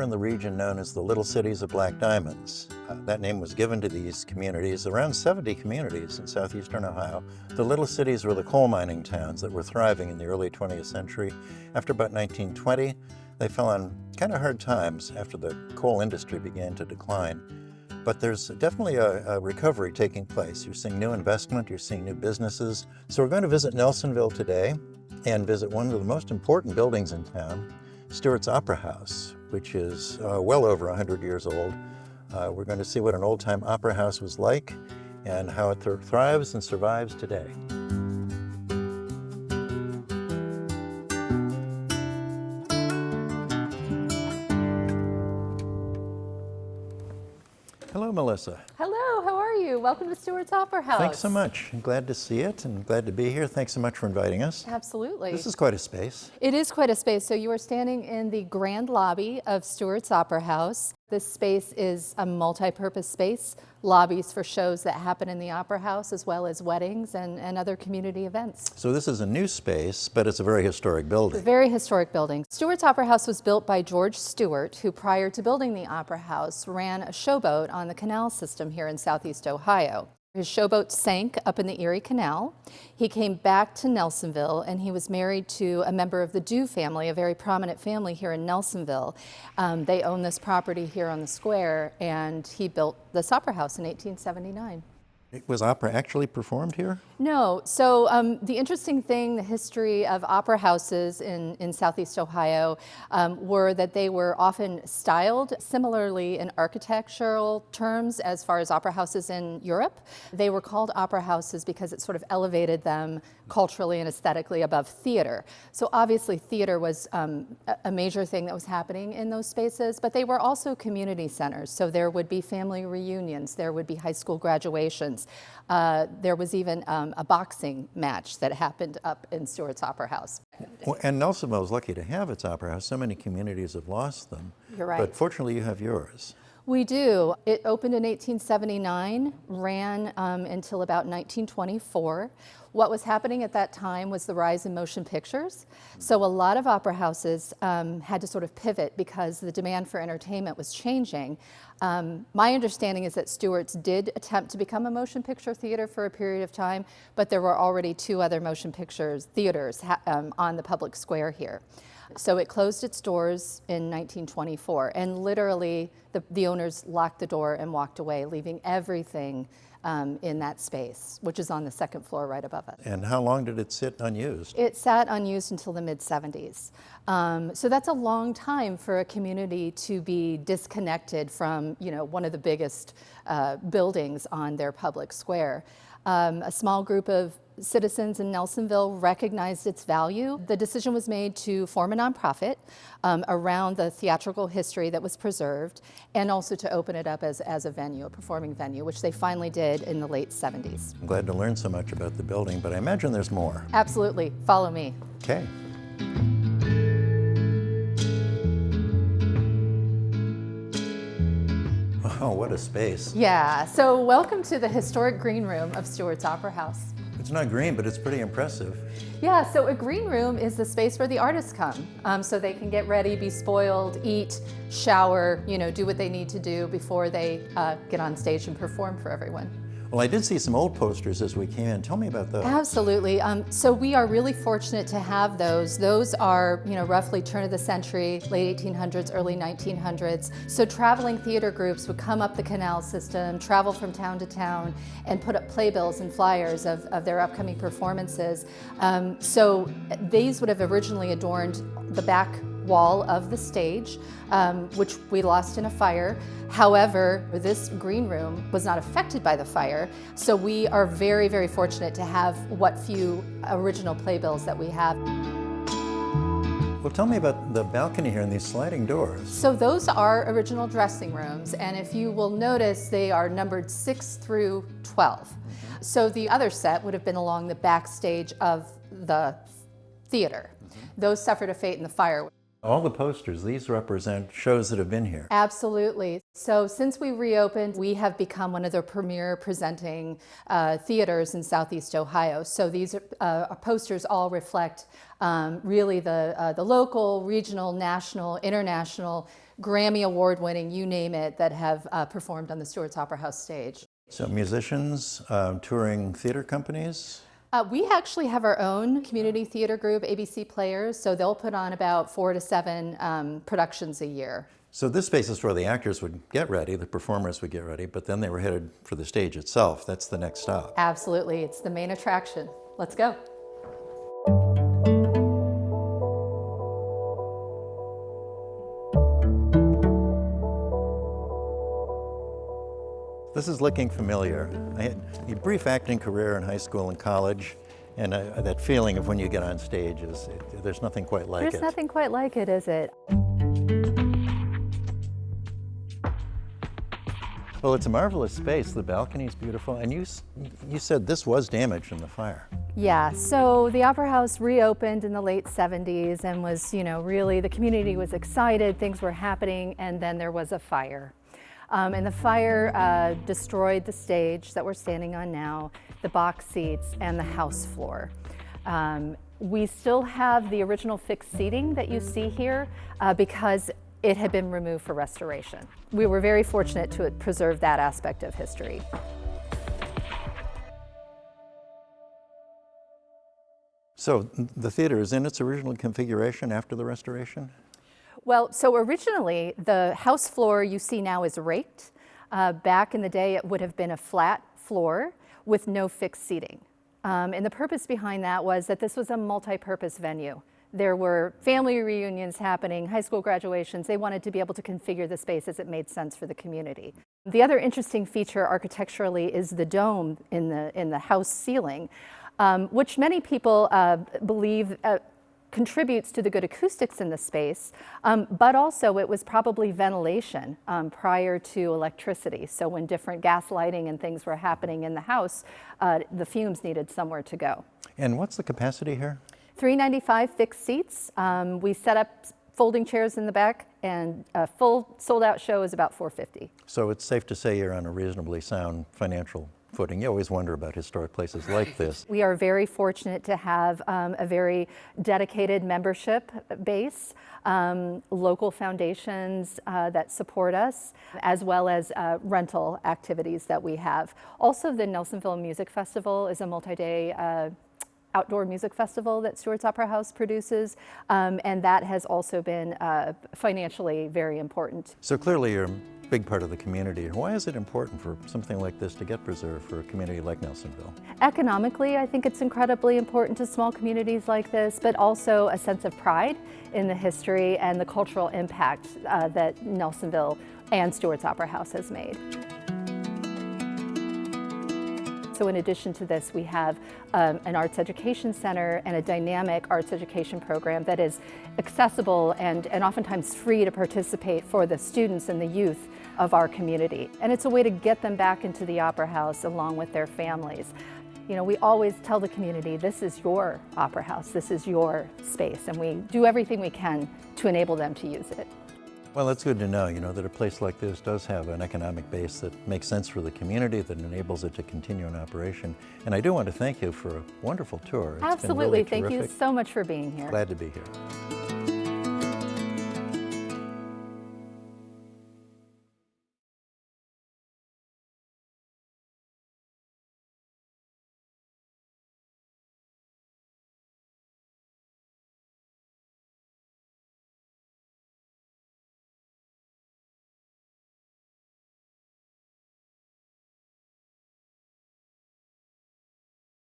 theater in the region known as the Little Cities of Black Diamonds. That name was given to these communities, around 70 communities in southeastern Ohio. The little cities were the coal mining towns that were thriving in the early 20th century. After about 1920, they fell on kind of hard times after the coal industry began to decline. But there's definitely a recovery taking place. You're seeing new investment, you're seeing new businesses. So we're going to visit Nelsonville today and visit one of the most important buildings in town, Stewart's Opera House, which is well over 100 years old. We're going to see what an old-time opera house was like and how it thrives and survives today. Hello, Melissa. Hello, how are you? Welcome to Stewart's Opera House. Thanks so much. I'm glad to see it and glad to be here. Thanks so much for inviting us. Absolutely. This is quite a space. It is quite a space. So you are standing in the grand lobby of Stewart's Opera House. This space is a multi-purpose space, lobbies for shows that happen in the Opera House, as well as weddings and other community events. So this is a new space, but it's a very historic building. It's a very historic building. Stewart's Opera House was built by George Stewart, who prior to building the Opera House ran a showboat on the canal system here in southeast Ohio. His showboat sank up in the Erie Canal. He came back to Nelsonville and he was married to a member of the Dew family, a very prominent family here in Nelsonville. They own this property here on the square, and he built this opera house in 1879. Was opera actually performed here? No. So the interesting thing, the history of opera houses in southeast Ohio were that they were often styled similarly in architectural terms as far as opera houses in Europe. They were called opera houses because it sort of elevated them culturally and aesthetically above theater. So obviously theater was a major thing that was happening in those spaces, but they were also community centers. So there would be family reunions, there would be high school graduations. There was even a boxing match that happened up in Stewart's Opera House. Well, and Nelsonville is lucky to have its opera house. So many communities have lost them. You're right. But fortunately, you have yours. We do. It opened in 1879, ran until about 1924. What was happening at that time was the rise in motion pictures. So a lot of opera houses had to sort of pivot because the demand for entertainment was changing. My understanding is that Stewart's did attempt to become a motion picture theater for a period of time, but there were already two other motion pictures theaters on the public square here. So it closed its doors in 1924, and literally the owners locked the door and walked away, leaving everything in that space, which is on the second floor right above us. And how long did it sit unused? It sat unused until the mid-70s. So that's a long time for a community to be disconnected from, one of the biggest buildings on their public square. A small group of citizens in Nelsonville recognized its value. The decision was made to form a nonprofit around the theatrical history that was preserved, and also to open it up as a venue, a performing venue, which they finally did in the late 70s. I'm glad to learn so much about the building, but I imagine there's more. Absolutely. Follow me. Okay. Oh, what a space. Yeah, so welcome to the historic green room of Stewart's Opera House. It's not green, but it's pretty impressive. Yeah, so a green room is the space where the artists come, so they can get ready, be spoiled, eat, shower, do what they need to do before they get on stage and perform for everyone. Well, I did see some old posters as we came in. Tell me about those. Absolutely. So we are really fortunate to have those. Those are, roughly turn of the century, late 1800s, early 1900s. So traveling theater groups would come up the canal system, travel from town to town, and put up playbills and flyers of their upcoming performances. So these would have originally adorned the back wall of the stage, which we lost in a fire. However, this green room was not affected by the fire, so we are very, very fortunate to have what few original playbills that we have. Well, tell me about the balcony here and these sliding doors. So those are original dressing rooms, and if you will notice, they are numbered 6 through 12. So the other set would have been along the backstage of the theater. Those suffered a fate in the fire. All the posters, these represent shows that have been here. Absolutely. So since we reopened, we have become one of the premier presenting theaters in Southeast Ohio. So these posters all reflect really the local, regional, national, international, Grammy award-winning, you name it, that have performed on the Stewart's Opera House stage. So musicians, touring theater companies. We actually have our own community theater group, ABC Players, so they'll put on about 4 to 7 productions a year. So this space is where the actors would get ready, the performers would get ready, but then they were headed for the stage itself. That's the next stop. Absolutely, it's the main attraction. Let's go. This is looking familiar. I had a brief acting career in high school and college, and that feeling of when you get on stage is, there's nothing quite like it. There's nothing quite like it, is it? Well, it's a marvelous space. The balcony's beautiful, and you said this was damaged in the fire. Yeah, so the Opera House reopened in the late 70s and was, really the community was excited, things were happening, and then there was a fire. And the fire destroyed the stage that we're standing on now, the box seats, and the house floor. We still have the original fixed seating that you see here because it had been removed for restoration. We were very fortunate to preserve that aspect of history. So the theater is in its original configuration after the restoration? Well, so originally the house floor you see now is raked. Back in the day it would have been a flat floor with no fixed seating. And the purpose behind that was that this was a multi-purpose venue. There were family reunions happening, high school graduations. They wanted to be able to configure the space as it made sense for the community. The other interesting feature architecturally is the dome in the house ceiling, which many people believe contributes to the good acoustics in the space, but also it was probably ventilation prior to electricity. So when different gas lighting and things were happening in the house, the fumes needed somewhere to go. And what's the capacity here? 395 fixed seats. We set up folding chairs in the back, and a full sold-out show is about 450. So it's safe to say you're on a reasonably sound financial footing. You always wonder about historic places like this. We are very fortunate to have a very dedicated membership base, local foundations that support us, as well as rental activities that we have. Also, the Nelsonville Music Festival is a multi-day outdoor music festival that Stewart's Opera House produces, and that has also been financially very important. So clearly you're a big part of the community. Why is it important for something like this to get preserved for a community like Nelsonville? Economically, I think it's incredibly important to small communities like this, but also a sense of pride in the history and the cultural impact that Nelsonville and Stewart's Opera House has made. So in addition to this, we have an arts education center and a dynamic arts education program that is accessible and oftentimes free to participate for the students and the youth of our community. And it's a way to get them back into the Opera House along with their families. We always tell the community, this is your Opera House, this is your space, and we do everything we can to enable them to use it. Well, it's good to know, that a place like this does have an economic base that makes sense for the community, that enables it to continue in operation. And I do want to thank you for a wonderful tour. It's Absolutely. been really Thank you terrific. so much for being here. Glad to be here.